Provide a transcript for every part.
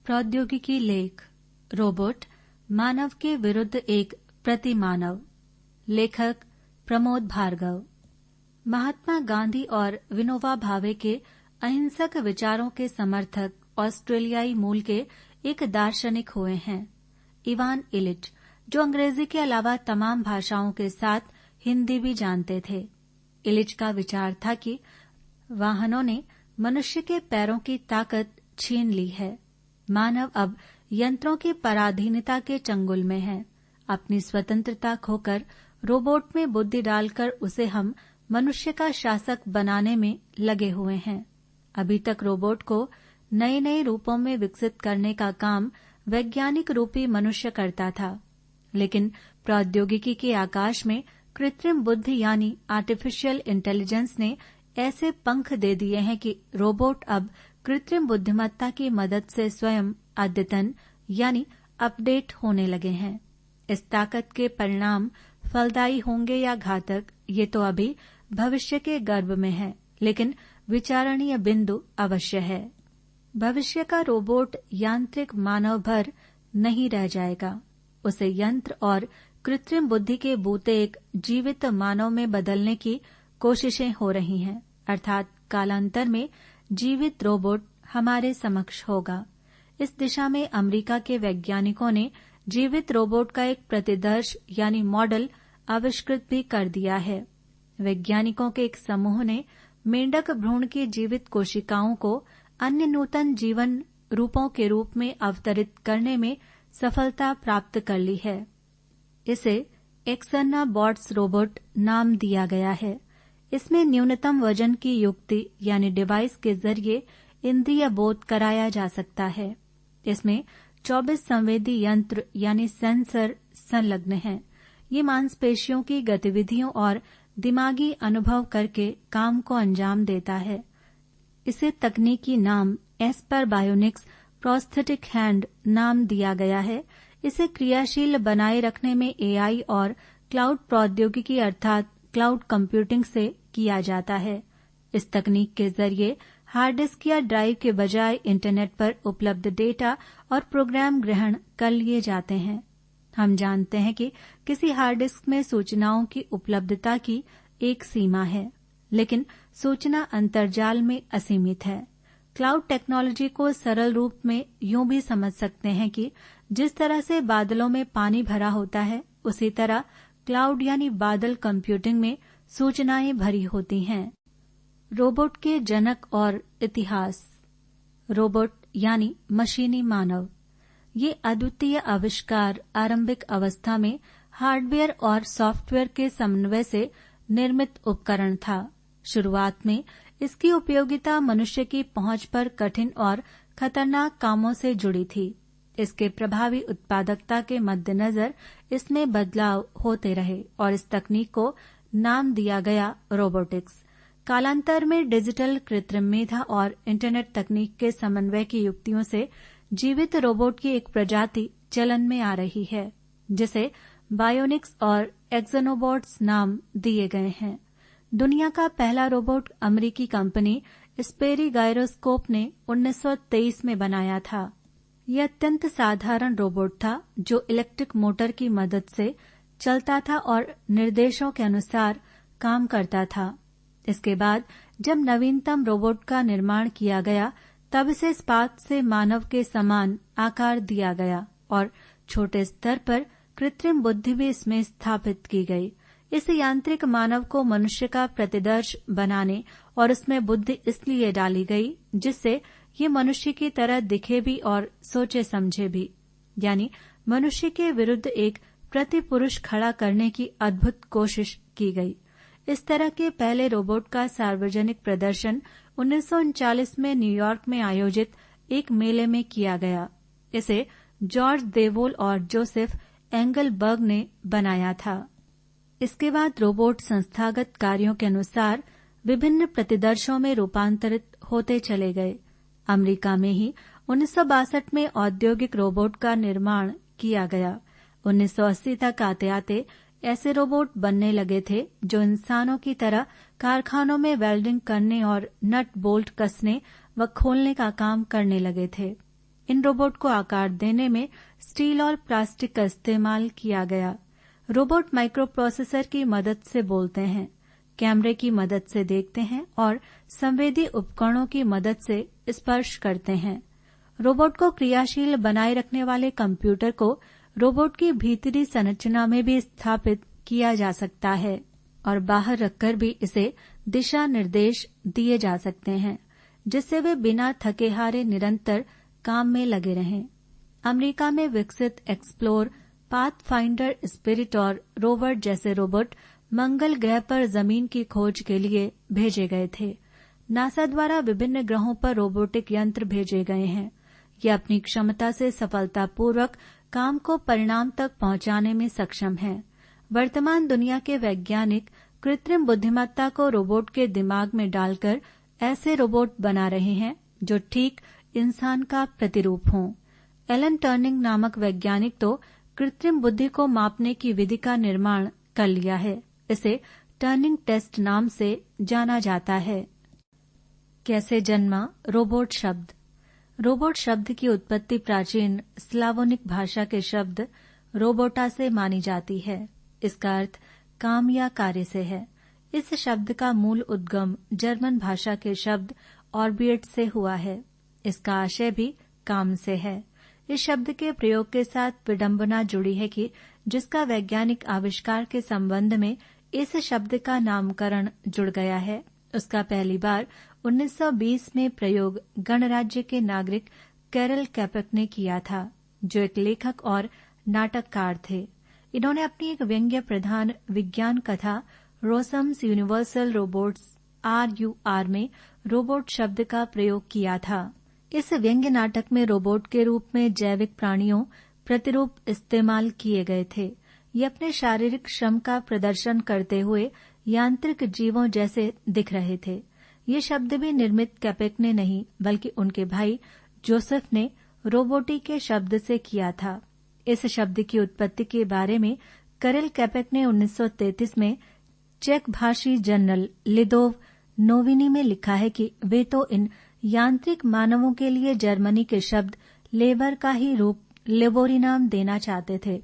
प्रौद्योगिकी लेख रोबोट मानव के विरुद्ध एक प्रतिमानव। लेखक प्रमोद भार्गव। महात्मा गांधी और विनोबा भावे के अहिंसक विचारों के समर्थक ऑस्ट्रेलियाई मूल के एक दार्शनिक हुए हैं, इवान इलिच, जो अंग्रेजी के अलावा तमाम भाषाओं के साथ हिंदी भी जानते थे। इलिच का विचार था कि वाहनों ने मनुष्य के पैरों की ताकत छीन ली है। मानव अब यंत्रों की पराधीनता के चंगुल में है। अपनी स्वतंत्रता खोकर रोबोट में बुद्धि डालकर उसे हम मनुष्य का शासक बनाने में लगे हुए हैं। अभी तक रोबोट को नए नए रूपों में विकसित करने का काम वैज्ञानिक रूपी मनुष्य करता था, लेकिन प्रौद्योगिकी के आकाश में कृत्रिम बुद्धि यानी आर्टिफिशियल इंटेलिजेंस ने ऐसे पंख दे दिए हैं कि रोबोट अब कृत्रिम बुद्धिमत्ता की मदद से स्वयं अद्यतन यानी अपडेट होने लगे हैं। इस ताकत के परिणाम फलदायी होंगे या घातक, ये तो अभी भविष्य के गर्भ में है, लेकिन विचारणीय बिंदु अवश्य है। भविष्य का रोबोट यांत्रिक मानव भर नहीं रह जाएगा। उसे यंत्र और कृत्रिम बुद्धि के बूते एक जीवित मानव में बदलने की कोशिशें हो रही हैं, अर्थात कालांतर में जीवित रोबोट हमारे समक्ष होगा। इस दिशा में अमेरिका के वैज्ञानिकों ने जीवित रोबोट का एक प्रतिदर्श यानी मॉडल आविष्कृत भी कर दिया है। वैज्ञानिकों के एक समूह ने मेंढक भ्रूण की जीवित कोशिकाओं को अन्य नूतन जीवन रूपों के रूप में अवतरित करने में सफलता प्राप्त कर ली है। इसे एक्सन्ना बॉट्स रोबोट नाम दिया गया है। इसमें न्यूनतम वजन की युक्ति यानी डिवाइस के जरिए इंद्रिय बोध कराया जा सकता है। इसमें 24 संवेदी यंत्र यानी सेंसर संलग्न हैं। ये मांसपेशियों की गतिविधियों और दिमागी अनुभव करके काम को अंजाम देता है। इसे तकनीकी नाम एस्पर बायोनिक्स प्रोस्थेटिक हैंड नाम दिया गया है। इसे क्रियाशील बनाए रखने में एआई और क्लाउड प्रौद्योगिकी अर्थात क्लाउड कंप्यूटिंग से किया जाता है। इस तकनीक के जरिए हार्ड डिस्क या ड्राइव के बजाय इंटरनेट पर उपलब्ध डेटा और प्रोग्राम ग्रहण कर लिए जाते हैं। हम जानते हैं कि किसी हार्ड डिस्क में सूचनाओं की उपलब्धता की एक सीमा है, लेकिन सूचना अंतर्जाल में असीमित है। क्लाउड टेक्नोलॉजी को सरल रूप में यूं भी समझ सकते हैं कि जिस तरह से बादलों में पानी भरा होता है, उसी तरह क्लाउड यानी बादल कंप्यूटिंग में सूचनाएं भरी होती हैं। रोबोट के जनक और इतिहास। रोबोट यानी मशीनी मानव। ये अद्वितीय आविष्कार आरंभिक अवस्था में हार्डवेयर और सॉफ्टवेयर के समन्वय से निर्मित उपकरण था। शुरुआत में इसकी उपयोगिता मनुष्य की पहुंच पर कठिन और खतरनाक कामों से जुड़ी थी। इसके प्रभावी उत्पादकता के मद्देनजर इसमें बदलाव होते रहे और इस तकनीक को नाम दिया गया रोबोटिक्स। कालांतर में डिजिटल कृत्रिम मेधा और इंटरनेट तकनीक के समन्वय की युक्तियों से जीवित रोबोट की एक प्रजाति चलन में आ रही है, जिसे बायोनिक्स और एक्सोनोबॉट्स नाम दिए गए हैं। दुनिया का पहला रोबोट अमेरिकी कंपनी स्पेरी गायरोस्कोप ने 1923 में बनाया था। यह अत्यंत साधारण रोबोट था जो इलेक्ट्रिक मोटर की मदद से चलता था और निर्देशों के अनुसार काम करता था। इसके बाद जब नवीनतम रोबोट का निर्माण किया गया, तब इसे इस्पात से मानव के समान आकार दिया गया और छोटे स्तर पर कृत्रिम बुद्धि भी इसमें स्थापित की गई। इस यांत्रिक मानव को मनुष्य का प्रतिदर्श बनाने और उसमें बुद्धि इसलिए डाली गई जिससे ये मनुष्य की तरह दिखे भी और सोचे समझे भी, यानी मनुष्य के विरुद्ध एक प्रतिपुरुष खड़ा करने की अद्भुत कोशिश की गई। इस तरह के पहले रोबोट का सार्वजनिक प्रदर्शन 1939 में न्यूयॉर्क में आयोजित एक मेले में किया गया। इसे जॉर्ज देवोल और जोसेफ एंगलबर्ग ने बनाया था। इसके बाद रोबोट संस्थागत कार्यों के अनुसार विभिन्न प्रतिदर्शों में रूपांतरित होते चले गए। अमेरिका में ही 1962 में औद्योगिक रोबोट का निर्माण किया गया। 1980 तक आते आते ऐसे रोबोट बनने लगे थे जो इंसानों की तरह कारखानों में वेल्डिंग करने और नट बोल्ट कसने व खोलने का काम करने लगे थे। इन रोबोट को आकार देने में स्टील और प्लास्टिक का इस्तेमाल किया गया। रोबोट माइक्रो प्रोसेसर की मदद से बोलते हैं, कैमरे की मदद से देखते हैं और संवेदी उपकरणों की मदद से स्पर्श करते हैं। रोबोट को क्रियाशील बनाए रखने वाले कंप्यूटर को रोबोट की भीतरी संरचना में भी स्थापित किया जा सकता है और बाहर रखकर भी इसे दिशा निर्देश दिए जा सकते हैं, जिससे वे बिना थके हारे निरंतर काम में लगे रहें। अमेरिका में विकसित एक्सप्लोर, पाथफाइंडर, स्पिरिट और रोवर जैसे रोबोट मंगल ग्रह पर जमीन की खोज के लिए भेजे गए थे। नासा द्वारा विभिन्न ग्रहों पर रोबोटिक यंत्र भेजे गए हैं। ये अपनी क्षमता से सफलतापूर्वक काम को परिणाम तक पहुंचाने में सक्षम हैं। वर्तमान दुनिया के वैज्ञानिक कृत्रिम बुद्धिमत्ता को रोबोट के दिमाग में डालकर ऐसे रोबोट बना रहे हैं जो ठीक इंसान का प्रतिरूप हों। एलन टर्निंग नामक वैज्ञानिक तो कृत्रिम बुद्धि को मापने की विधि का निर्माण कर लिया है। इसे टर्निंग टेस्ट नाम से जाना जाता है। कैसे जन्मा रोबोट शब्द? रोबोट शब्द की उत्पत्ति प्राचीन स्लावोनिक भाषा के शब्द रोबोटा से मानी जाती है। इसका अर्थ काम या कार्य से है। इस शब्द का मूल उद्गम जर्मन भाषा के शब्द ऑर्बिएट से हुआ है। इसका आशय भी काम से है। इस शब्द के प्रयोग के साथ विडंबना जुड़ी है कि जिसका वैज्ञानिक आविष्कार के संबंध में इस शब्द का नामकरण जुड़ गया है, उसका पहली बार 1920 में प्रयोग गणराज्य के नागरिक कैरल कैपेक ने किया था, जो एक लेखक और नाटककार थे। इन्होंने अपनी एक व्यंग्य प्रधान विज्ञान कथा रोसम्स यूनिवर्सल रोबोट्स RUR में रोबोट शब्द का प्रयोग किया था। इस व्यंग्य नाटक में रोबोट के रूप में जैविक प्राणियों प्रतिरूप इस्तेमाल किए गए थे। ये अपने शारीरिक श्रम का प्रदर्शन करते हुए यांत्रिक जीवों जैसे दिख रहे थे। ये शब्द भी निर्मित कैपेक ने नहीं, बल्कि उनके भाई जोसेफ ने रोबोटी के शब्द से किया था। इस शब्द की उत्पत्ति के बारे में कैरल कैपेक ने 1933 में चेक भाषी जर्नल लिदोव नोविनी में लिखा है कि वे तो इन यांत्रिक मानवों के लिए जर्मनी के शब्द लेबर का ही रूप लेबोरी नाम देना चाहते थे,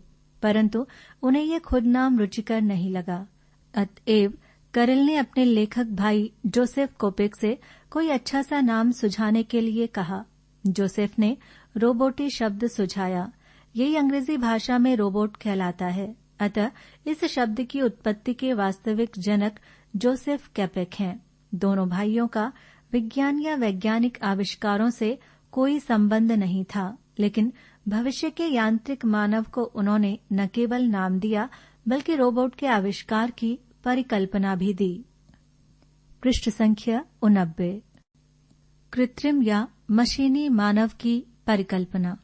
परंतु उन्हें ये खुद नाम रुचिकर नहीं लगा। अतएव कैरल ने अपने लेखक भाई जोसेफ कोपेक से कोई अच्छा सा नाम सुझाने के लिए कहा। जोसेफ ने रोबोटी शब्द सुझाया। यही अंग्रेजी भाषा में रोबोट कहलाता है। अतः इस शब्द की उत्पत्ति के वास्तविक जनक जोसेफ कैपेक हैं। दोनों भाइयों का विज्ञान या वैज्ञानिक आविष्कारों से कोई संबंध नहीं था, लेकिन भविष्य के यांत्रिक मानव को उन्होंने न केवल नाम दिया, बल्कि रोबोट के आविष्कार की परिकल्पना भी दी। पृष्ठ संख्या 89। कृत्रिम या मशीनी मानव की परिकल्पना।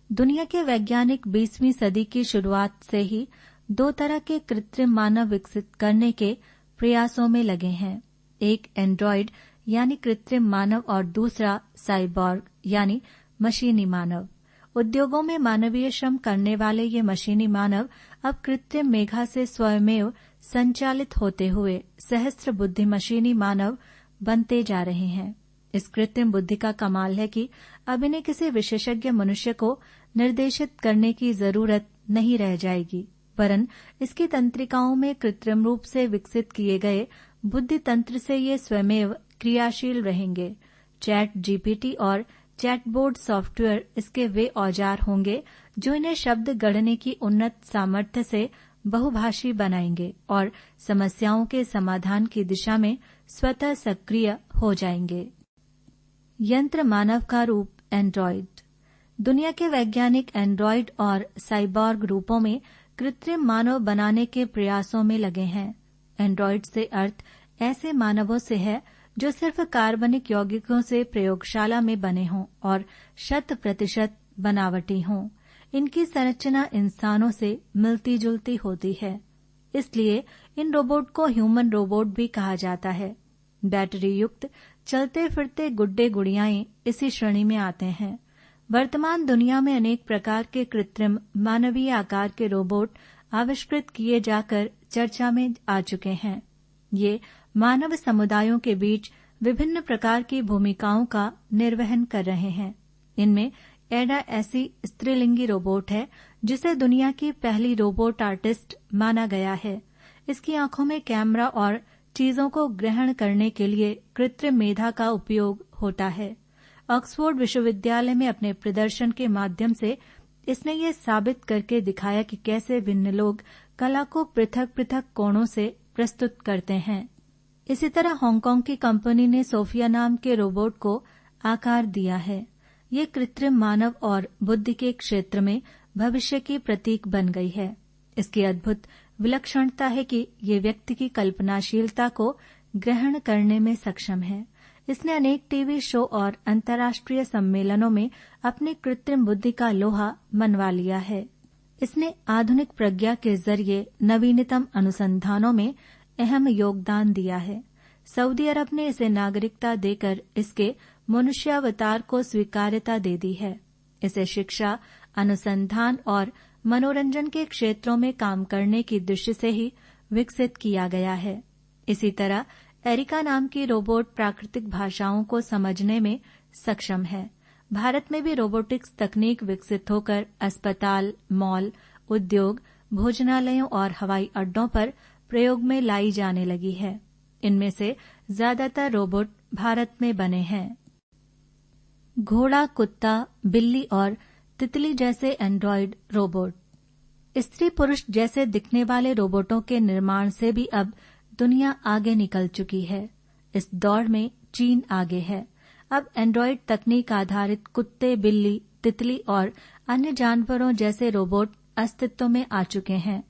दुनिया के वैज्ञानिक 20वीं सदी की शुरुआत से ही दो तरह के कृत्रिम मानव विकसित करने के प्रयासों में लगे हैं। एक एंड्रॉयड यानी कृत्रिम मानव और दूसरा साइबॉर्ग यानी मशीनी मानव। उद्योगों में मानवीय श्रम करने वाले ये मशीनी मानव अब कृत्रिम मेघा से स्वयमेव संचालित होते हुए सहस्त्र बुद्धि मशीनी मानव बनते जा रहे हैं। इस कृत्रिम बुद्धि का कमाल है कि अब इन्हें किसी विशेषज्ञ मनुष्य को निर्देशित करने की जरूरत नहीं रह जाएगी, वरन इसकी तंत्रिकाओं में कृत्रिम रूप से विकसित किए गए बुद्धि तंत्र से ये स्वयमेव क्रियाशील रहेंगे। चैट जीपीटी और चैटबोर्ड सॉफ्टवेयर इसके वे औजार होंगे जो इन्हें शब्द गढ़ने की उन्नत सामर्थ्य से बहुभाषी बनाएंगे और समस्याओं के समाधान की दिशा में स्वतः सक्रिय हो जाएंगे। यंत्र मानव का रूप एंड्रॉयड। दुनिया के वैज्ञानिक एंड्रॉयड और साइबॉर्ग रूपों में कृत्रिम मानव बनाने के प्रयासों में लगे हैं। एंड्रॉयड से अर्थ ऐसे मानवों से है जो सिर्फ कार्बनिक यौगिकों से प्रयोगशाला में बने हों और 100% बनावटी हों। इनकी संरचना इंसानों से मिलती जुलती होती है, इसलिए इन रोबोट को ह्यूमन रोबोट भी कहा जाता है। बैटरी युक्त चलते फिरते गुड्डे गुड़ियाएं इसी श्रेणी में आते हैं। वर्तमान दुनिया में अनेक प्रकार के कृत्रिम मानवीय आकार के रोबोट आविष्कृत किए जाकर चर्चा में आ चुके हैं। ये मानव समुदायों के बीच विभिन्न प्रकार की भूमिकाओं का निर्वहन कर रहे हैं। इनमें एडा ऐसी स्त्रीलिंगी रोबोट है जिसे दुनिया की पहली रोबोट आर्टिस्ट माना गया है। इसकी आंखों में कैमरा और चीजों को ग्रहण करने के लिए कृत्रिम मेधा का उपयोग होता है। ऑक्सफोर्ड विश्वविद्यालय में अपने प्रदर्शन के माध्यम से इसने ये साबित करके दिखाया कि कैसे भिन्न लोग कला को पृथक पृथक कोणों से प्रस्तुत करते हैं। इसी तरह हांगकांग की कंपनी ने सोफिया नाम के रोबोट को आकार दिया है। ये कृत्रिम मानव और बुद्धि के क्षेत्र में भविष्य की प्रतीक बन गई है। इसकी अद्भुत विलक्षणता है कि ये व्यक्ति की कल्पनाशीलता को ग्रहण करने में सक्षम है। इसने अनेक टीवी शो और अंतर्राष्ट्रीय सम्मेलनों में अपनी कृत्रिम बुद्धि का लोहा मनवा लिया है। इसने आधुनिक प्रज्ञा के जरिए नवीनतम अनुसंधानों में अहम योगदान दिया है। सऊदी अरब ने इसे नागरिकता देकर इसके मनुष्यावतार को स्वीकार्यता दे दी है। इसे शिक्षा, अनुसंधान और मनोरंजन के क्षेत्रों में काम करने की दृष्टि से ही विकसित किया गया है। इसी तरह एरिका नाम की रोबोट प्राकृतिक भाषाओं को समझने में सक्षम है। भारत में भी रोबोटिक्स तकनीक विकसित होकर अस्पताल, मॉल, उद्योग, भोजनालयों और हवाई अड्डों पर प्रयोग में लाई जाने लगी है। इनमें से ज्यादातर रोबोट भारत में बने हैं। घोड़ा, कुत्ता, बिल्ली और तितली जैसे एंड्रॉयड रोबोट। स्त्री पुरुष जैसे दिखने वाले रोबोटों के निर्माण से भी अब दुनिया आगे निकल चुकी है। इस दौड़ में चीन आगे है। अब एंड्रॉयड तकनीक आधारित कुत्ते, बिल्ली, तितली और अन्य जानवरों जैसे रोबोट अस्तित्व में आ चुके हैं।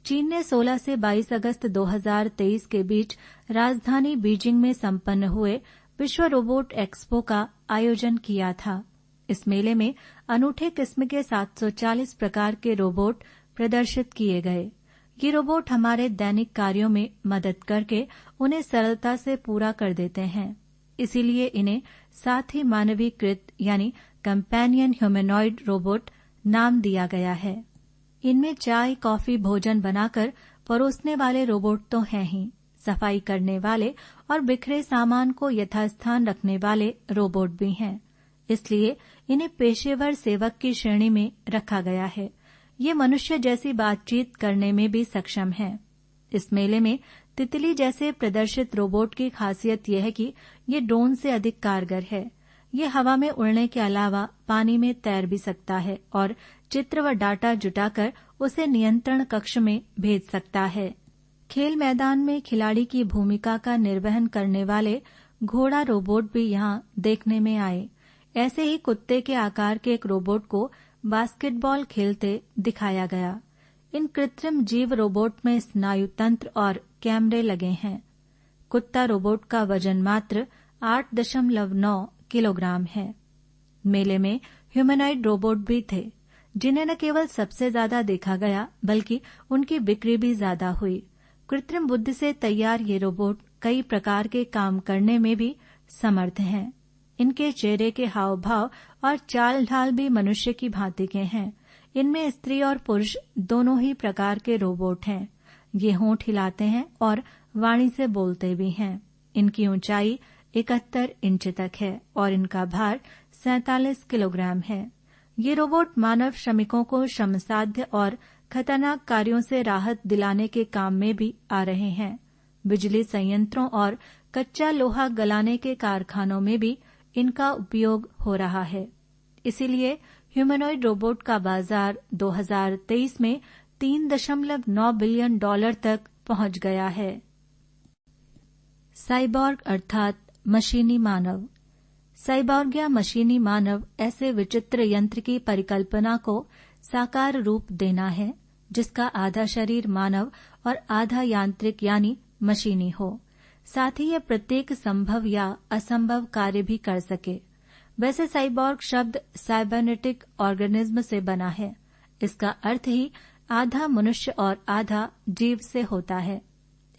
चीन ने 16 से 22 अगस्त 2023 के बीच राजधानी बीजिंग में संपन्न हुए विश्व रोबोट एक्सपो का आयोजन किया था। इस मेले में अनूठे किस्म के 740 प्रकार के रोबोट प्रदर्शित किए गए। ये रोबोट हमारे दैनिक कार्यों में मदद करके उन्हें सरलता से पूरा कर देते हैं। इसीलिए इन्हें साथ ही मानवीकृत यानी कंपेनियन ह्यूमनॉइड रोबोट नाम दिया गया है। इनमें चाय, कॉफी, भोजन बनाकर परोसने वाले रोबोट तो हैं ही, सफाई करने वाले और बिखरे सामान को यथास्थान रखने वाले रोबोट भी हैं। इसलिए इन्हें पेशेवर सेवक की श्रेणी में रखा गया है। ये मनुष्य जैसी बातचीत करने में भी सक्षम है। इस मेले में तितली जैसे प्रदर्शित रोबोट की खासियत यह है कि ये ड्रोन से अधिक कारगर है। ये हवा में उड़ने के अलावा पानी में तैर भी सकता है और चित्र व डाटा जुटाकर उसे नियंत्रण कक्ष में भेज सकता है। खेल मैदान में खिलाड़ी की भूमिका का निर्वहन करने वाले घोड़ा रोबोट भी यहाँ देखने में आए। ऐसे ही कुत्ते के आकार के एक रोबोट को बास्केटबॉल खेलते दिखाया गया। इन कृत्रिम जीव रोबोट में स्नायु तंत्र और कैमरे लगे हैं। कुत्ता रोबोट का वजन मात्र 8.9 किलोग्राम है। मेले में ह्यूमनॉइड रोबोट भी थे, जिन्हें न केवल सबसे ज्यादा देखा गया बल्कि उनकी बिक्री भी ज्यादा हुई। कृत्रिम बुद्धि से तैयार ये रोबोट कई प्रकार के काम करने में भी समर्थ हैं। इनके चेहरे के हाव भाव और चाल ढाल भी मनुष्य की भांति के हैं। इनमें स्त्री और पुरुष दोनों ही प्रकार के रोबोट हैं। ये होंठ हिलाते हैं और वाणी से बोलते भी हैं। इनकी ऊंचाई 71 इंच तक है और इनका भार 47 किलोग्राम है। ये रोबोट मानव श्रमिकों को श्रमसाध्य और खतरनाक कार्यों से राहत दिलाने के काम में भी आ रहे हैं। बिजली संयंत्रों और कच्चा लोहा गलाने के कारखानों में भी इनका उपयोग हो रहा है। इसीलिए ह्यूमनॉइड रोबोट का बाजार 2023 में $3.9 बिलियन तक पहुंच गया है। साइबॉर्ग अर्थात मशीनी मानव। साइबॉर्ग या मशीनी मानव ऐसे विचित्र यंत्र की परिकल्पना को साकार रूप देना है जिसका आधा शरीर मानव और आधा यांत्रिक यानी मशीनी हो। साथ ही यह प्रत्येक संभव या असंभव कार्य भी कर सके। वैसे साइबॉर्ग शब्द साइबरनेटिक ऑर्गेनिज्म से बना है। इसका अर्थ ही आधा मनुष्य और आधा जीव से होता है।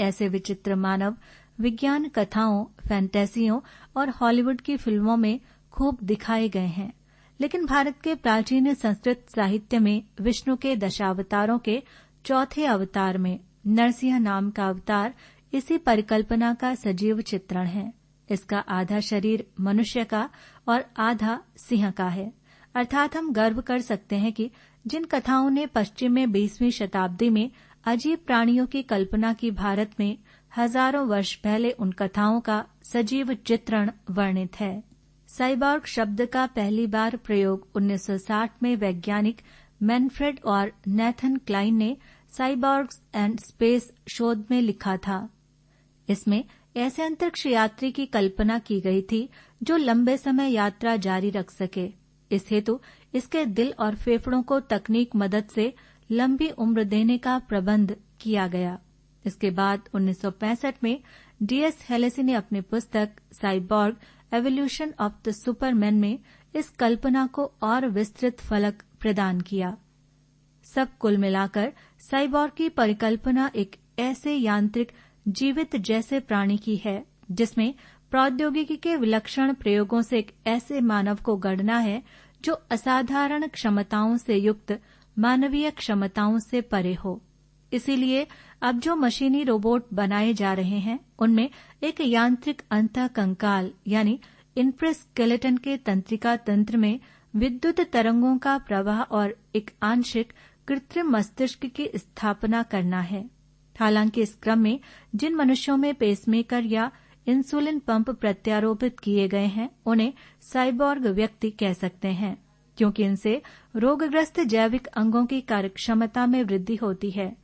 ऐसे विचित्र मानव विज्ञान कथाओं, फैंटेसियों और हॉलीवुड की फिल्मों में खूब दिखाए गए हैं। लेकिन भारत के प्राचीन संस्कृत साहित्य में विष्णु के दशावतारों के चौथे अवतार में नरसिंह नाम का अवतार इसी परिकल्पना का सजीव चित्रण है। इसका आधा शरीर मनुष्य का और आधा सिंह का है। अर्थात हम गर्व कर सकते हैं कि जिन कथाओं ने पश्चिम में 20वीं शताब्दी में अजीब प्राणियों की कल्पना की, भारत में हजारों वर्ष पहले उन कथाओं का सजीव चित्रण वर्णित है। साइबॉर्ग शब्द का पहली बार प्रयोग 1960 में वैज्ञानिक मैनफ्रेड और नेथन क्लाइन ने साइबॉर्ग्स एंड स्पेस शोध में लिखा था। इसमें ऐसे अंतरिक्ष यात्री की कल्पना की गई थी जो लंबे समय यात्रा जारी रख सके। इस हेतु इसके दिल और फेफड़ों को तकनीक मदद से लंबी उम्र देने का प्रबंध किया गया। इसके बाद 1965 में D.S. हेलेसी ने अपनी पुस्तक cyborg evolution of the Superman में इस कल्पना को और विस्तृत फलक प्रदान किया। सब कुल मिलाकर साइबॉर्ग की परिकल्पना एक ऐसे यांत्रिक जीवित जैसे प्राणी की है जिसमें प्रौद्योगिकी के विलक्षण प्रयोगों से एक ऐसे मानव को गढ़ना है जो असाधारण क्षमताओं से युक्त मानवीय क्षमताओं से परे हो। इसीलिए अब जो मशीनी रोबोट बनाए जा रहे हैं उनमें एक यांत्रिक अंतःकंकाल यानी इंफ्रास्केलेटन के तंत्रिका तंत्र में विद्युत तरंगों का प्रवाह और एक आंशिक कृत्रिम मस्तिष्क की स्थापना करना है। हालांकि इस क्रम में जिन मनुष्यों में पेसमेकर या इंसुलिन पंप प्रत्यारोपित किए गए हैं उन्हें साइबॉर्ग व्यक्ति कह सकते हैं, क्योंकि इनसे रोगग्रस्त जैविक अंगों की कार्यक्षमता में वृद्धि होती है।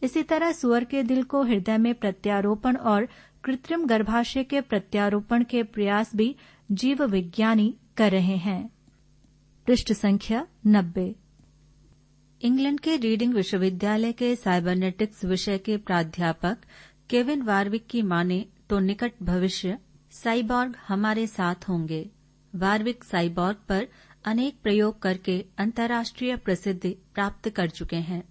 इसी तरह सुअर के दिल को हृदय में प्रत्यारोपण और कृत्रिम गर्भाशय के प्रत्यारोपण के प्रयास भी जीव विज्ञानी कर रहे हैं। पृष्ठ संख्या 90। इंग्लैंड के रीडिंग विश्वविद्यालय के साइबरनेटिक्स विषय के प्राध्यापक केविन वारविक की माने तो निकट भविष्य साइबॉर्ग हमारे साथ होंगे। वारविक साइबॉर्ग पर अनेक प्रयोग करके अंतर्राष्ट्रीय प्रसिद्धि प्राप्त कर चुके हैं।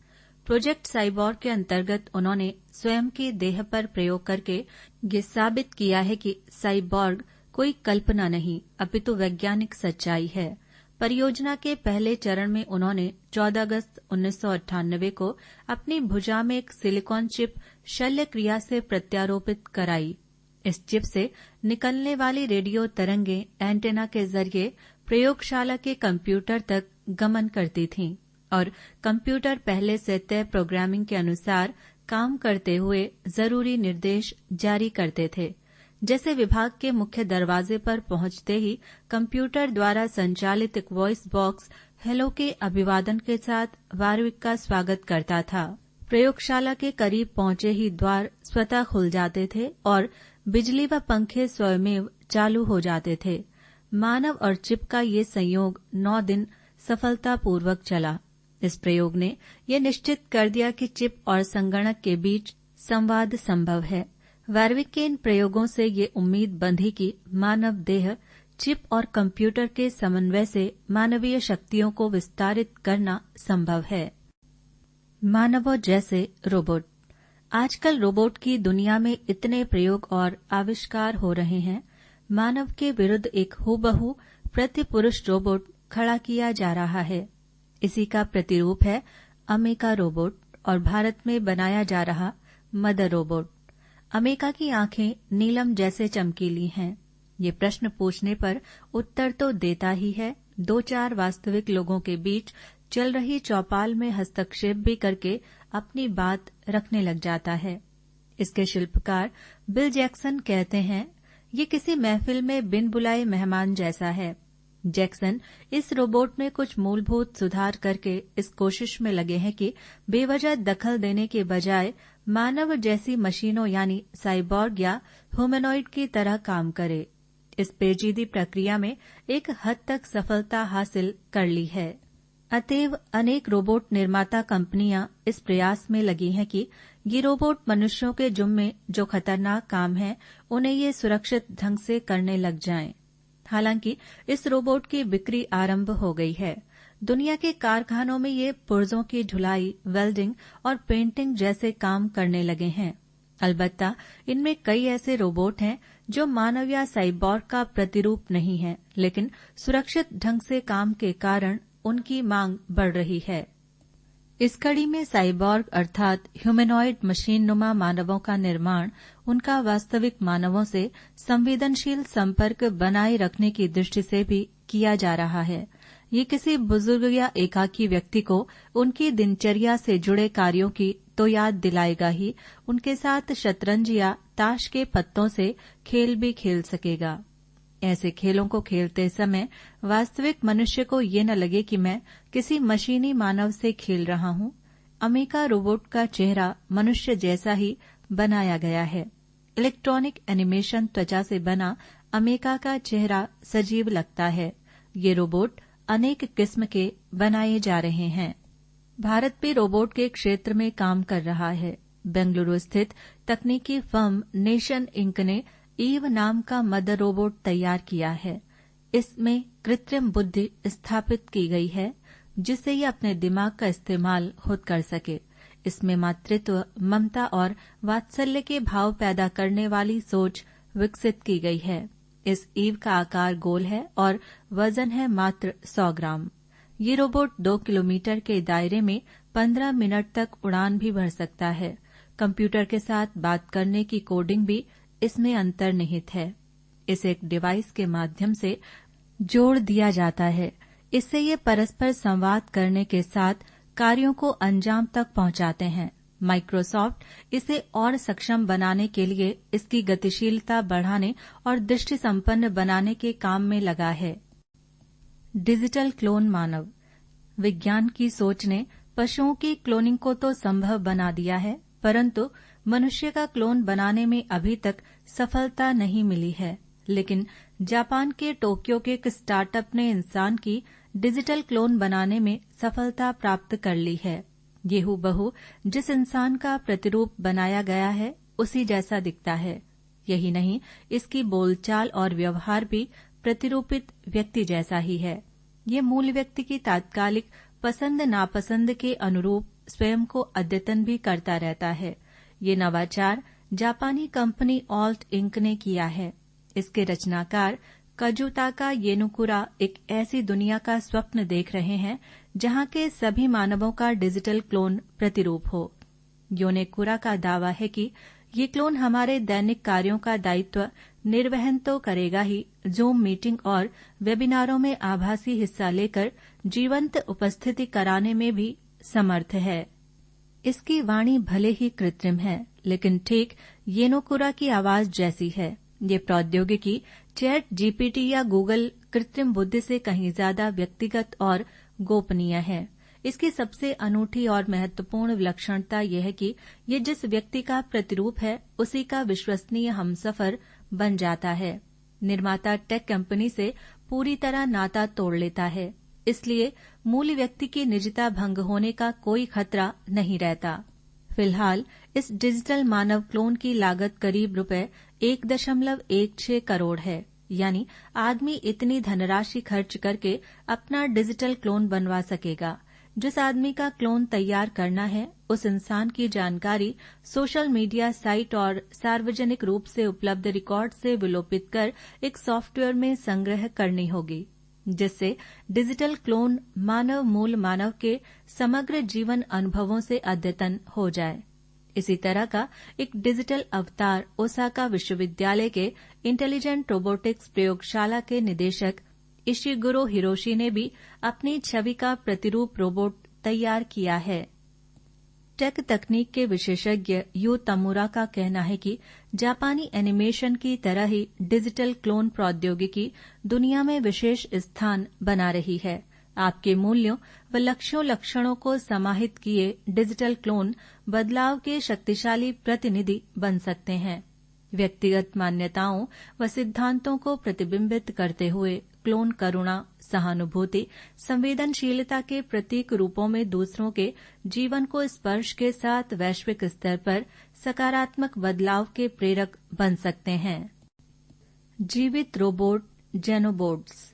प्रोजेक्ट साइबॉर्ग के अंतर्गत उन्होंने स्वयं की देह पर प्रयोग करके ये साबित किया है कि साइबॉर्ग कोई कल्पना नहीं अपितु वैज्ञानिक सच्चाई है। परियोजना के पहले चरण में उन्होंने 14 अगस्त 1998 को अपनी भुजा में एक सिलिकॉन चिप शल्य क्रिया से प्रत्यारोपित कराई। इस चिप से निकलने वाली रेडियो तरंगें एंटेना के जरिए प्रयोगशाला के कंप्यूटर तक गमन करती थीं और कंप्यूटर पहले से तय प्रोग्रामिंग के अनुसार काम करते हुए जरूरी निर्देश जारी करते थे। जैसे विभाग के मुख्य दरवाजे पर पहुंचते ही कंप्यूटर द्वारा संचालित एक वॉइस बॉक्स हेलो के अभिवादन के साथ वारविक का स्वागत करता था। प्रयोगशाला के करीब पहुंचे ही द्वार स्वतः खुल जाते थे और बिजली व पंखे स्वयमेव चालू हो जाते थे। मानव और चिप का ये संयोग 9 दिन सफलतापूर्वक चला। इस प्रयोग ने यह निश्चित कर दिया कि चिप और संगणक के बीच संवाद संभव है। वारविक के इन प्रयोगों से ये उम्मीद बंधी कि मानव देह चिप और कंप्यूटर के समन्वय से मानवीय शक्तियों को विस्तारित करना संभव है। मानवों जैसे रोबोट। आजकल रोबोट की दुनिया में इतने प्रयोग और आविष्कार हो रहे हैं, मानव के विरुद्ध एक हूबहू प्रतिपुरुष रोबोट खड़ा किया जा रहा है। इसी का प्रतिरूप है अमेका रोबोट और भारत में बनाया जा रहा मदर रोबोट। अमेका की आंखें नीलम जैसे चमकीली हैं। ये प्रश्न पूछने पर उत्तर तो देता ही है, 2-4 वास्तविक लोगों के बीच चल रही चौपाल में हस्तक्षेप भी करके अपनी बात रखने लग जाता है। इसके शिल्पकार बिल जैक्सन कहते हैं, ये किसी महफिल में बिन बुलाए मेहमान जैसा है। जैक्सन इस रोबोट में कुछ मूलभूत सुधार करके इस कोशिश में लगे हैं कि बेवजह दखल देने के बजाय मानव जैसी मशीनों यानी साइबॉर्ग या ह्यूमनॉइड की तरह काम करे। इस पेचीदी प्रक्रिया में एक हद तक सफलता हासिल कर ली है। अतएव अनेक रोबोट निर्माता कंपनियां इस प्रयास में लगी हैं कि ये रोबोट मनुष्यों के जुम्मे जो खतरनाक काम है उन्हें ये सुरक्षित ढंग से करने लग जाएं। हालांकि इस रोबोट की बिक्री आरंभ हो गई है। दुनिया के कारखानों में ये पुर्जों की ढुलाई, वेल्डिंग और पेंटिंग जैसे काम करने लगे हैं। अलबत्ता इनमें कई ऐसे रोबोट हैं जो मानव या साइबॉर्ग का प्रतिरूप नहीं है, लेकिन सुरक्षित ढंग से काम के कारण उनकी मांग बढ़ रही है। इस कड़ी में साइबॉर्ग अर्थात ह्यूमनॉइड मशीन नुमा मानवों का निर्माण उनका वास्तविक मानवों से संवेदनशील संपर्क बनाए रखने की दृष्टि से भी किया जा रहा है। ये किसी बुजुर्ग या एकाकी व्यक्ति को उनकी दिनचर्या से जुड़े कार्यों की तो याद दिलाएगा ही, उनके साथ शतरंज या ताश के पत्तों से खेल भी खेल सकेगा। ऐसे खेलों को खेलते समय वास्तविक मनुष्य को ये न लगे कि मैं किसी मशीनी मानव से खेल रहा हूँ। अमेका रोबोट का चेहरा मनुष्य जैसा ही बनाया गया है। इलेक्ट्रॉनिक एनिमेशन त्वचा से बना अमेका का चेहरा सजीव लगता है। ये रोबोट अनेक किस्म के बनाए जा रहे हैं। भारत भी रोबोट के क्षेत्र में काम कर रहा है। बेंगलुरु स्थित तकनीकी फर्म नेशन इंक ने ईव नाम का मदर रोबोट तैयार किया है। इसमें कृत्रिम बुद्धि स्थापित की गई है, जिससे ये अपने दिमाग का इस्तेमाल खुद कर सके। इसमें मातृत्व, ममता और वात्सल्य के भाव पैदा करने वाली सोच विकसित की गई है। इस ईव का आकार गोल है और वजन है मात्र 100 ग्राम। ये रोबोट 2 किलोमीटर के दायरे में 15 मिनट तक उड़ान भी भर सकता है। कंप्यूटर के साथ बात करने की कोडिंग भी इसमें अंतर्निहित है। इसे एक डिवाइस के माध्यम से जोड़ दिया जाता है। इससे ये परस्पर संवाद करने के साथ कार्यों को अंजाम तक पहुंचाते हैं। माइक्रोसॉफ्ट इसे और सक्षम बनाने के लिए इसकी गतिशीलता बढ़ाने और दृष्टि संपन्न बनाने के काम में लगा है। डिजिटल क्लोन मानव। विज्ञान की सोच ने पशुओं की क्लोनिंग को तो संभव बना दिया है, परंतु मनुष्य का क्लोन बनाने में अभी तक सफलता नहीं मिली है। लेकिन जापान के टोक्यो के एक स्टार्टअप ने इंसान की डिजिटल क्लोन बनाने में सफलता प्राप्त कर ली है। ये हूबहू जिस इंसान का प्रतिरूप बनाया गया है उसी जैसा दिखता है। यही नहीं, इसकी बोलचाल और व्यवहार भी प्रतिरूपित व्यक्ति जैसा ही है। ये मूल व्यक्ति की तात्कालिक पसंद नापसंद के अनुरूप स्वयं को अद्यतन भी करता रहता है। ये नवाचार जापानी कंपनी ऑल्ट इंक ने किया है। इसके रचनाकार कजुताका येनुकुरा एक ऐसी दुनिया का स्वप्न देख रहे हैं जहां के सभी मानवों का डिजिटल क्लोन प्रतिरूप हो। योनेकुरा का दावा है कि ये क्लोन हमारे दैनिक कार्यों का दायित्व निर्वहन तो करेगा ही, जूम मीटिंग और वेबिनारों में आभासी हिस्सा लेकर जीवंत उपस्थिति कराने में भी समर्थ है। इसकी वाणी भले ही कृत्रिम है, लेकिन ठीक येनोकुरा की आवाज जैसी है। ये प्रौद्योगिकी चैट जीपीटी या गूगल कृत्रिम बुद्धि से कहीं ज्यादा व्यक्तिगत और गोपनीय है। इसकी सबसे अनूठी और महत्वपूर्ण विलक्षणता यह है कि ये जिस व्यक्ति का प्रतिरूप है उसी का विश्वसनीय हमसफर बन जाता है। निर्माता टेक कंपनी से पूरी तरह नाता तोड़ लेता है, इसलिए मूल व्यक्ति की निजता भंग होने का कोई खतरा नहीं रहता। फिलहाल इस डिजिटल मानव क्लोन की लागत करीब ₹1.16 करोड़ है। यानी आदमी इतनी धनराशि खर्च करके अपना डिजिटल क्लोन बनवा सकेगा। जिस आदमी का क्लोन तैयार करना है उस इंसान की जानकारी सोशल मीडिया साइट और सार्वजनिक रूप से उपलब्ध रिकॉर्ड से विलोपित कर एक सॉफ्टवेयर में संग्रह करनी होगी, जिससे डिजिटल क्लोन मानव मूल मानव के समग्र जीवन अनुभवों से अद्यतन हो जाए। इसी तरह का एक डिजिटल अवतार ओसाका विश्वविद्यालय के इंटेलिजेंट रोबोटिक्स प्रयोगशाला के निदेशक इशिगुरो हिरोशी ने भी अपनी छवि का प्रतिरूप रोबोट तैयार किया है। टेक तकनीक के विशेषज्ञ यू तमुरा का कहना है कि जापानी एनिमेशन की तरह ही डिजिटल क्लोन प्रौद्योगिकी दुनिया में विशेष स्थान बना रही है। आपके मूल्यों व लक्षणों को समाहित किए डिजिटल क्लोन बदलाव के शक्तिशाली प्रतिनिधि बन सकते हैं। व्यक्तिगत मान्यताओं व सिद्धांतों को प्रतिबिंबित करते हुए क्लोन करुणा, सहानुभूति, संवेदनशीलता के प्रतीक रूपों में दूसरों के जीवन को स्पर्श के साथ वैश्विक स्तर पर सकारात्मक बदलाव के प्रेरक बन सकते हैं। जीवित रोबोट जेनोबोट्स।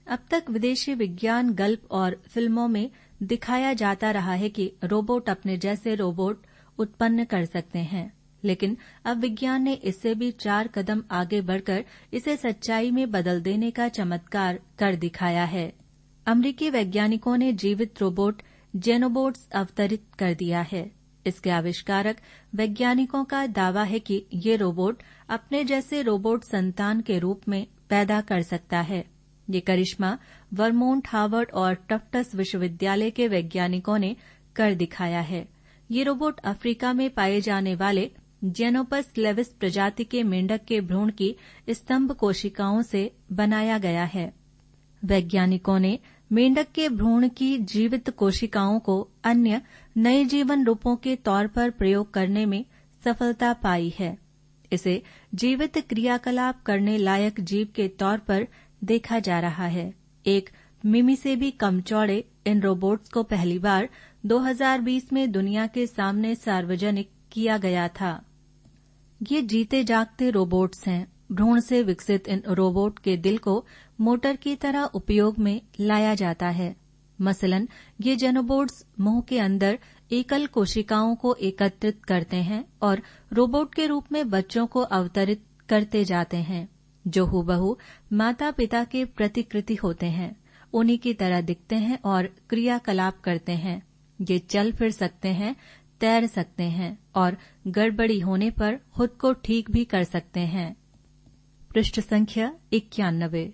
अब तक विदेशी विज्ञान गल्प और फिल्मों में दिखाया जाता रहा है कि रोबोट अपने जैसे रोबोट उत्पन्न कर सकते हैं, लेकिन अब विज्ञान ने इससे भी 4 कदम आगे बढ़कर इसे सच्चाई में बदल देने का चमत्कार कर दिखाया है। अमेरिकी वैज्ञानिकों ने जीवित रोबोट जेनोबोट्स अवतरित कर दिया है। इसके आविष्कारक वैज्ञानिकों का दावा है कि ये रोबोट अपने जैसे रोबोट संतान के रूप में पैदा कर सकता है। ये करिश्मा वर्मोंट, हार्वर्ड और टफ्ट्स विश्वविद्यालय के वैज्ञानिकों ने कर दिखाया है। ये रोबोट अफ्रीका में पाए जाने वाले जेनोपस लेविस प्रजाति के मेंढक के भ्रूण की स्तंभ कोशिकाओं से बनाया गया है। वैज्ञानिकों ने मेंढक के भ्रूण की जीवित कोशिकाओं को अन्य नए जीवन रूपों के तौर पर प्रयोग करने में सफलता पाई है। इसे जीवित क्रियाकलाप करने लायक जीव के तौर पर देखा जा रहा है। एक मिमी से भी कम चौड़े इन रोबोट्स को पहली बार 2020 में दुनिया के सामने सार्वजनिक किया गया था। ये जीते जागते रोबोट्स हैं। भ्रूण से विकसित इन रोबोट के दिल को मोटर की तरह उपयोग में लाया जाता है। मसलन ये जेनोबोट्स मुंह के अंदर एकल कोशिकाओं को एकत्रित करते हैं और रोबोट के रूप में बच्चों को अवतरित करते जाते हैं, जो हूबहू माता पिता के प्रतिकृति होते हैं। उन्हीं की तरह दिखते हैं और क्रियाकलाप करते हैं। ये चल फिर सकते हैं, तैर सकते हैं और गड़बड़ी होने पर खुद को ठीक भी कर सकते हैं। पृष्ठ संख्या 91।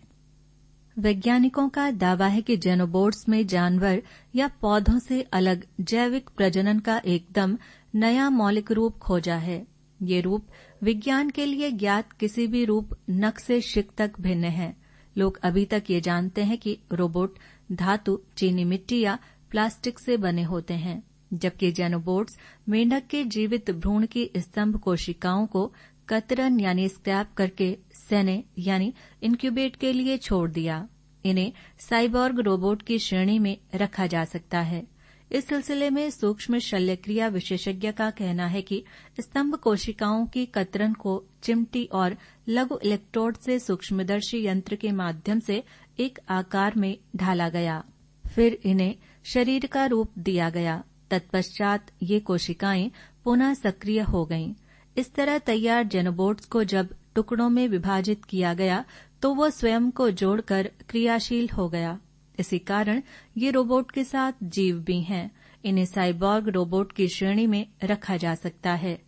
वैज्ञानिकों का दावा है कि जेनोबोट्स में जानवर या पौधों से अलग जैविक प्रजनन का एकदम नया मौलिक रूप खोजा है। ये रूप विज्ञान के लिए ज्ञात किसी भी रूप नख से शिक तक भिन्न है। लोग अभी तक ये जानते हैं कि रोबोट धातु, चीनी मिट्टी या प्लास्टिक से बने होते हैं, जबकि जेनोबोट्स मेंढक के जीवित भ्रूण की स्तंभ कोशिकाओं को कतरन यानी स्क्रैप करके सेने यानी इंक्यूबेट के लिए छोड़ दिया। इन्हें साइबॉर्ग रोबोट की श्रेणी में रखा जा सकता है। इस सिलसिले में सूक्ष्म शल्यक्रिया विशेषज्ञ का कहना है कि स्तंभ कोशिकाओं की कतरन को चिमटी और लघु इलेक्ट्रोड से सूक्ष्मदर्शी यंत्र के माध्यम से एक आकार में ढाला गया। फिर इन्हें शरीर का रूप दिया गया। तत्पश्चात ये कोशिकाएं पुनः सक्रिय हो गईं। इस तरह तैयार जेनोबोट्स को जब टुकड़ों में विभाजित किया गया तो वो स्वयं को जोड़कर क्रियाशील हो गया। इसी कारण ये रोबोट के साथ जीव भी हैं। इन्हें साइबॉर्ग रोबोट की श्रेणी में रखा जा सकता है।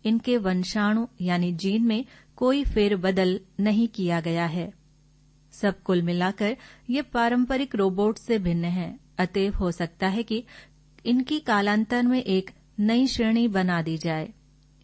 इनके वंशाणु यानी जीन में कोई फेरबदल नहीं किया गया है। सब कुल मिलाकर ये पारंपरिक रोबोट से भिन्न हैं। अतएव हो सकता है कि इनकी कालांतर में एक नई श्रेणी बना दी जाए।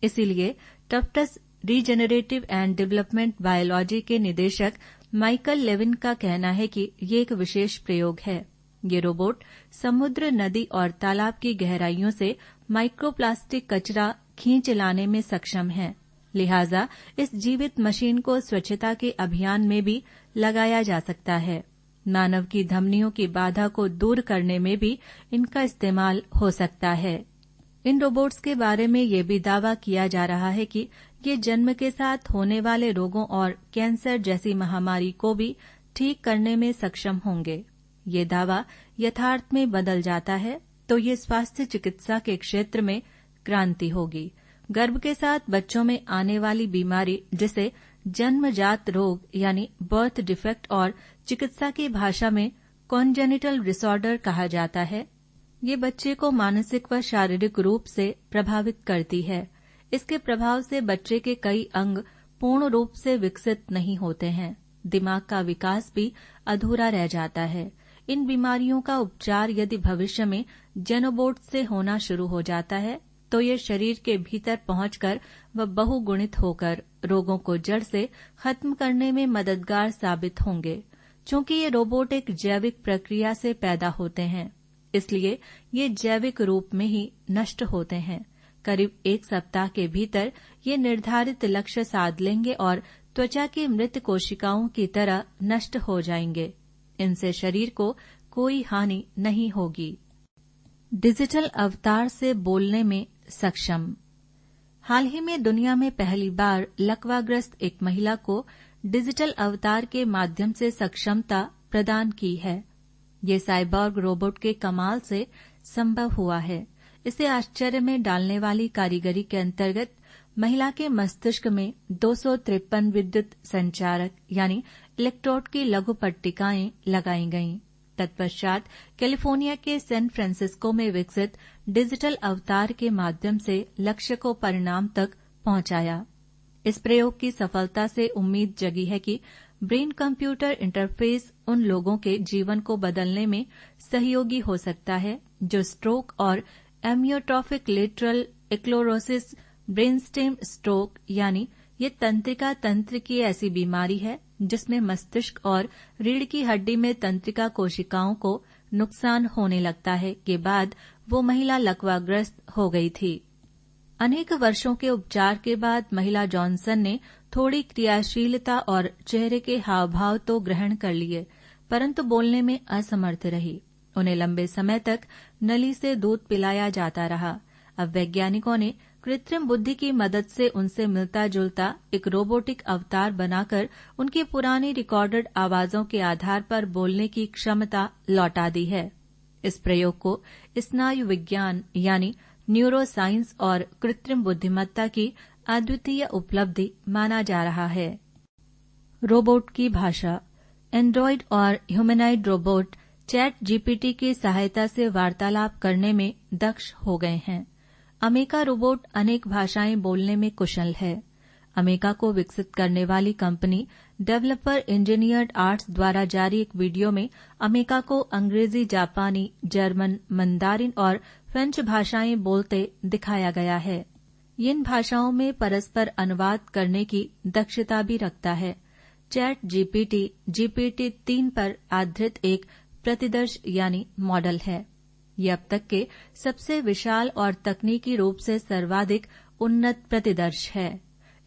इसीलिए Tufts regenerative and development biology के निदेशक माइकल लेविन का कहना है कि ये एक विशेष प्रयोग है। ये रोबोट समुद्र, नदी और तालाब की गहराइयों से माइक्रोप्लास्टिक कचरा खींच लाने में सक्षम है। लिहाजा इस जीवित मशीन को स्वच्छता के अभियान में भी लगाया जा सकता है। मानव की धमनियों की बाधा को दूर करने में भी इनका इस्तेमाल हो सकता है। इन रोबोट्स के बारे में ये भी दावा किया जा रहा है कि ये जन्म के साथ होने वाले रोगों और कैंसर जैसी महामारी को भी ठीक करने में सक्षम होंगे। ये दावा यथार्थ में बदल जाता है तो ये स्वास्थ्य चिकित्सा के क्षेत्र में क्रांति होगी। गर्भ के साथ बच्चों में आने वाली बीमारी, जिसे जन्मजात रोग यानी बर्थ डिफेक्ट और चिकित्सा की भाषा में कॉन्जेनिटल डिसऑर्डर कहा जाता है, ये बच्चे को मानसिक व शारीरिक रूप से प्रभावित करती है। इसके प्रभाव से बच्चे के कई अंग पूर्ण रूप से विकसित नहीं होते हैं। दिमाग का विकास भी अधूरा रह जाता है। इन बीमारियों का उपचार यदि भविष्य में जेनोबोट से होना शुरू हो जाता है तो ये शरीर के भीतर पहुंचकर व बहुगुणित होकर रोगों को जड़ से खत्म करने में मददगार साबित होंगे। चूंकि ये रोबोट एक जैविक प्रक्रिया से पैदा होते हैं, इसलिए ये जैविक रूप में ही नष्ट होते हैं। करीब 1 सप्ताह के भीतर ये निर्धारित लक्ष्य साध लेंगे और त्वचा की मृत कोशिकाओं की तरह नष्ट हो जाएंगे। इनसे शरीर को कोई हानि नहीं होगी। डिजिटल अवतार से बोलने में सक्षम। हाल ही में दुनिया में पहली बार लकवाग्रस्त एक महिला को डिजिटल अवतार के माध्यम से सक्षमता प्रदान की है। ये साइबॉर्ग रोबोट के कमाल से संभव हुआ है। इसे आश्चर्य में डालने वाली कारीगरी के अंतर्गत महिला के मस्तिष्क में 253 विद्युत संचारक यानी इलेक्ट्रोड की लघु पट्टिकाएं लगाई गईं। तत्पश्चात कैलिफोर्निया के सैन फ्रांसिस्को में विकसित डिजिटल अवतार के माध्यम से लक्ष्य को परिणाम तक पहुंचाया। इस प्रयोग की सफलता से उम्मीद जगी है कि ब्रेन कंप्यूटर इंटरफेस उन लोगों के जीवन को बदलने में सहयोगी हो सकता है जो स्ट्रोक और amyotrophic lateral sclerosis brainstem stroke यानी ये तंत्रिका तंत्र की ऐसी बीमारी है जिसमें मस्तिष्क और रीढ़ की हड्डी में तंत्रिका कोशिकाओं को नुकसान होने लगता है के बाद वो महिला लकवाग्रस्त हो गई थी। अनेक वर्षों के उपचार के बाद महिला जॉनसन ने थोड़ी क्रियाशीलता और चेहरे के हाव भाव तो ग्रहण कर लिए, परंतु बोलने में असमर्थ रही। उन्हें लंबे समय तक नली से दूध पिलाया जाता रहा। अब वैज्ञानिकों ने कृत्रिम बुद्धि की मदद से उनसे मिलता जुलता एक रोबोटिक अवतार बनाकर उनकी पुरानी रिकॉर्डेड आवाजों के आधार पर बोलने की क्षमता लौटा दी है। इस प्रयोग को स्नायु विज्ञान यानी न्यूरोसाइंस और कृत्रिम बुद्धिमत्ता की अद्वितीय उपलब्धि माना जा रहा है। रोबोट की भाषा। एंड्रॉयड और ह्यूमनॉइड रोबोट चैट जीपीटी की सहायता से वार्तालाप करने में दक्ष हो गए हैं। अमेका रोबोट अनेक भाषाएं बोलने में कुशल है। अमेका को विकसित करने वाली कंपनी डेवलपर इंजीनियर्ड आर्ट्स द्वारा जारी एक वीडियो में अमेका को अंग्रेजी, जापानी, जर्मन, मंदारिन और फ्रेंच भाषाएं बोलते दिखाया गया है। इन भाषाओं में परस्पर अनुवाद करने की दक्षता भी रखता है। चैट जीपीटी जीपीटी 3 पर आधारित एक प्रतिदर्श यानी मॉडल है। ये अब तक के सबसे विशाल और तकनीकी रूप से सर्वाधिक उन्नत प्रतिदर्श है।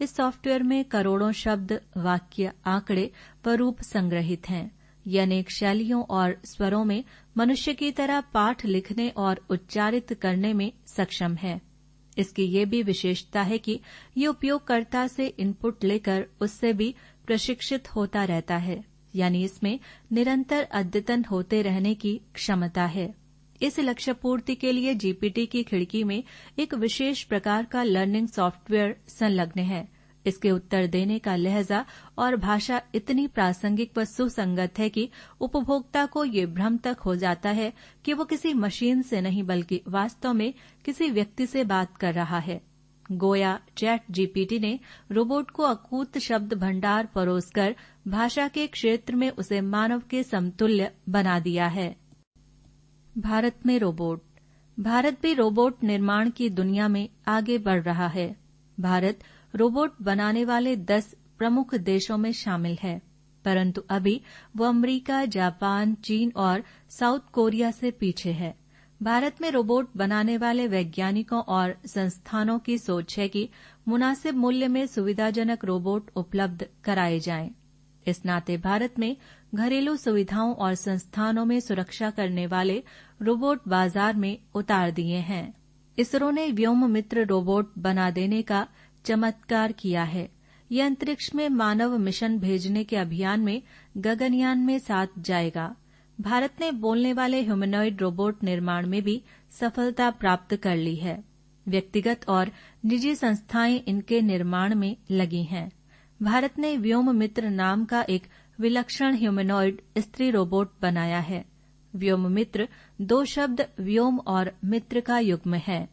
इस सॉफ्टवेयर में करोड़ों शब्द, वाक्य, आंकड़े व रूप संग्रहित हैं। ये अनेक शैलियों और स्वरों में मनुष्य की तरह पाठ लिखने और उच्चारित करने में सक्षम है। इसकी ये भी विशेषता है कि ये उपयोगकर्ता से इनपुट लेकर उससे भी प्रशिक्षित होता रहता है, यानी इसमें निरंतर अद्यतन होते रहने की क्षमता है। इस लक्ष्य पूर्ति के लिए जीपीटी की खिड़की में एक विशेष प्रकार का लर्निंग सॉफ्टवेयर संलग्न है। इसके उत्तर देने का लहजा और भाषा इतनी प्रासंगिक व सुसंगत है कि उपभोक्ता को ये भ्रम तक हो जाता है कि वो किसी मशीन से नहीं बल्कि वास्तव में किसी व्यक्ति से बात कर रहा है। गोया चैट जीपीटी ने रोबोट को अकूत शब्द भंडार परोसकर भाषा के क्षेत्र में उसे मानव के समतुल्य बना दिया है। भारत में रोबोट। भारत भी रोबोट निर्माण की दुनिया में आगे बढ़ रहा है। भारत रोबोट बनाने वाले 10 प्रमुख देशों में शामिल है, परंतु अभी वो अमेरिका, जापान, चीन और साउथ कोरिया से पीछे है। भारत में रोबोट बनाने वाले वैज्ञानिकों और संस्थानों की सोच है कि मुनासिब मूल्य में सुविधाजनक रोबोट उपलब्ध कराए जाएं। इस नाते भारत में घरेलू सुविधाओं और संस्थानों में सुरक्षा करने वाले रोबोट बाजार में उतार दिए हैं। इसरो ने व्योम मित्र रोबोट बना देने का चमत्कार किया है। यह अंतरिक्ष में मानव मिशन भेजने के अभियान में गगनयान में साथ जाएगा। भारत ने बोलने वाले ह्यूमनॉइड रोबोट निर्माण में भी सफलता प्राप्त कर ली है। व्यक्तिगत और निजी संस्थाएं इनके निर्माण में लगी हैं। भारत ने व्योम मित्र नाम का एक विलक्षण ह्यूमनॉइड स्त्री रोबोट बनाया है। व्योम मित्र 2 शब्द व्योम और मित्र का युग्म है।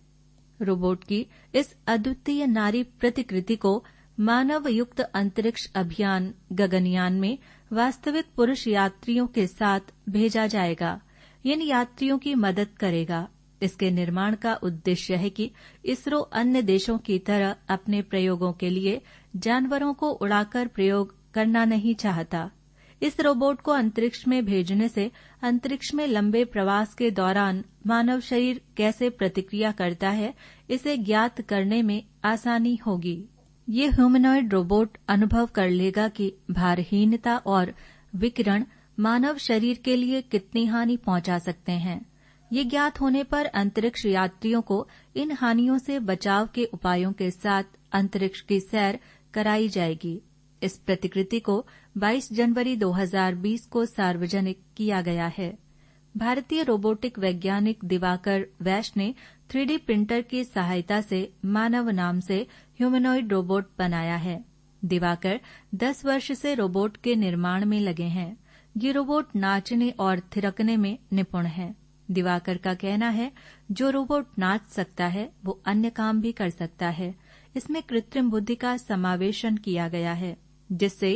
रोबोट की इस अद्वितीय नारी प्रतिकृति को मानव युक्त अंतरिक्ष अभियान गगनयान में वास्तविक पुरुष यात्रियों के साथ भेजा जाएगा। इन यात्रियों की मदद करेगा। इसके निर्माण का उद्देश्य है कि इसरो अन्य देशों की तरह अपने प्रयोगों के लिए जानवरों को उड़ाकर प्रयोग करना नहीं चाहता। इस रोबोट को अंतरिक्ष में भेजने से अंतरिक्ष में लंबे प्रवास के दौरान मानव शरीर कैसे प्रतिक्रिया करता है, इसे ज्ञात करने में आसानी होगी। ये ह्यूमनॉइड रोबोट अनुभव कर लेगा कि भारहीनता और विकिरण मानव शरीर के लिए कितनी हानि पहुंचा सकते हैं। ये ज्ञात होने पर अंतरिक्ष यात्रियों को इन हानियों से बचाव के उपायों के साथ अंतरिक्ष की सैर कराई जाएगी। इस प्रतिकृति को 22 जनवरी 2020 को सार्वजनिक किया गया है। भारतीय रोबोटिक वैज्ञानिक दिवाकर वैश्य ने 3D प्रिंटर की सहायता से मानव नाम से ह्यूमनॉइड रोबोट बनाया है। दिवाकर 10 वर्ष से रोबोट के निर्माण में लगे हैं। ये रोबोट नाचने और थिरकने में निपुण है। दिवाकर का कहना है, जो रोबोट नाच सकता है वो अन्य काम भी कर सकता है। इसमें कृत्रिम बुद्धि का समावेशन किया गया है। जिससे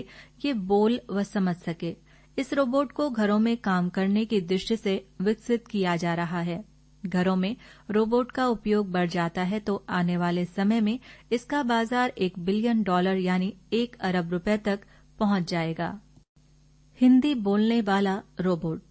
ये बोल व समझ सके। इस रोबोट को घरों में काम करने की दृष्टि से विकसित किया जा रहा है। घरों में रोबोट का उपयोग बढ़ जाता है तो आने वाले समय में इसका बाजार $1 बिलियन यानी 1 अरब रुपए तक पहुंच जाएगा। हिंदी बोलने वाला रोबोट।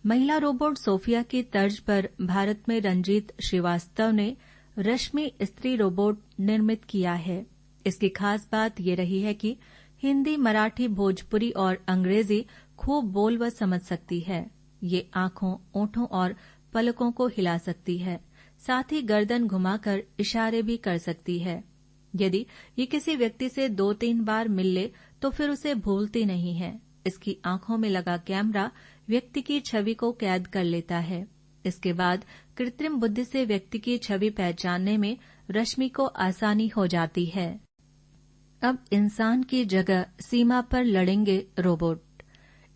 महिला रोबोट सोफिया की तर्ज पर भारत में रंजीत श्रीवास्तव ने रश्मि स्त्री रोबोट निर्मित किया है। इसकी खास बात ये रही है कि हिंदी, मराठी, भोजपुरी और अंग्रेजी खूब बोल व समझ सकती है। ये आंखों, ओठों और पलकों को हिला सकती है, साथ ही गर्दन घुमाकर इशारे भी कर सकती है। यदि ये किसी व्यक्ति से 2-3 बार मिल ले तो फिर उसे भूलती नहीं है। इसकी आंखों में लगा कैमरा व्यक्ति की छवि को कैद कर लेता है। इसके बाद कृत्रिम बुद्धि से व्यक्ति की छवि पहचानने में रश्मि को आसानी हो जाती है। अब इंसान की जगह सीमा पर लड़ेंगे रोबोट।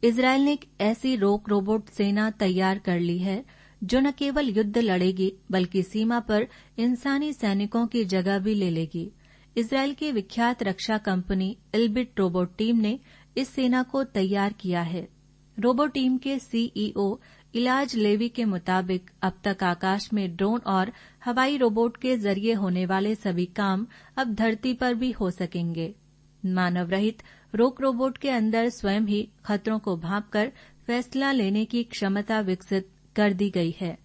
इजरायल ने एक ऐसी रोक रोबोट सेना तैयार कर ली है जो न केवल युद्ध लड़ेगी बल्कि सीमा पर इंसानी सैनिकों की जगह भी ले लेगी। इजरायल की विख्यात रक्षा कंपनी इल्बिट रोबोट टीम ने इस सेना को तैयार किया है। रोबोट टीम के सीईओ इलाज लेवी के मुताबिक अब तक आकाश में ड्रोन और हवाई रोबोट के जरिए होने वाले सभी काम अब धरती पर भी हो सकेंगे। मानव रहित रोक रोबोट के अंदर स्वयं ही खतरों को भांपकर फैसला लेने की क्षमता विकसित कर दी गई है।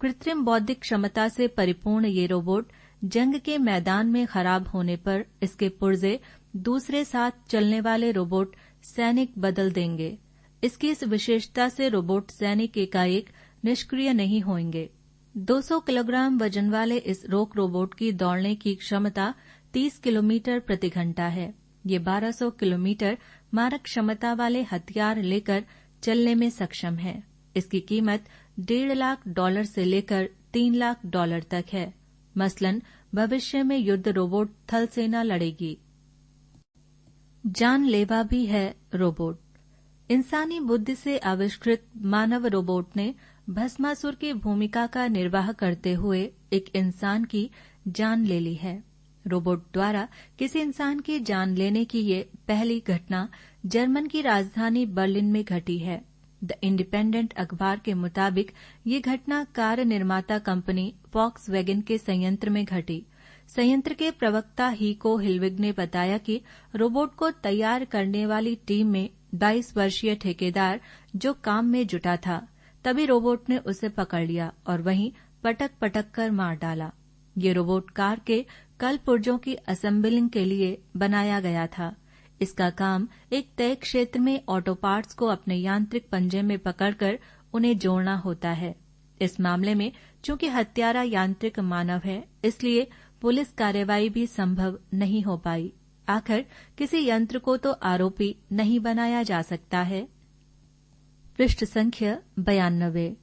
कृत्रिम बौद्धिक क्षमता से परिपूर्ण ये रोबोट जंग के मैदान में खराब होने पर इसके पुर्जे दूसरे साथ चलने वाले रोबोट सैनिक बदल देंगे। इसकी इस विशेषता से रोबोट सैनिक एकाएक निष्क्रिय नहीं होंगे। 200 किलोग्राम वजन वाले इस रोक रोबोट की दौड़ने की क्षमता 30 किलोमीटर प्रति घंटा है। ये 1200 किलोमीटर मारक क्षमता वाले हथियार लेकर चलने में सक्षम है। इसकी कीमत $1.5 लाख से लेकर $3 लाख तक है। मसलन भविष्य में युद्ध रोबोट थल सेना लड़ेगी। जानलेवा भी है रोबोट। इंसानी बुद्धि से आविष्कृत मानव रोबोट ने भस्मासुर की भूमिका का निर्वाह करते हुए एक इंसान की जान ले ली है। रोबोट द्वारा किसी इंसान की जान लेने की ये पहली घटना जर्मन की राजधानी बर्लिन में घटी है। द इंडिपेंडेंट अखबार के मुताबिक ये घटना कार निर्माता कंपनी वॉक्सवैगन के संयंत्र में घटी। संयंत्र के प्रवक्ता हीको हिलविग ने बताया कि रोबोट को तैयार करने वाली टीम में 22 वर्षीय ठेकेदार जो काम में जुटा था, तभी रोबोट ने उसे पकड़ लिया और वहीं पटक पटक कर मार डाला। ये रोबोट कार के कल पुर्जों की असेंबलिंग के लिए बनाया गया था। इसका काम एक तय क्षेत्र में ऑटो पार्ट्स को अपने यांत्रिक पंजे में पकड़कर उन्हें जोड़ना होता है। इस मामले में चूंकि हत्यारा यांत्रिक मानव है, इसलिए पुलिस कार्रवाई भी संभव नहीं हो पाई। आखिर किसी यंत्र को तो आरोपी नहीं बनाया जा सकता है। पृष्ठ संख्या 92।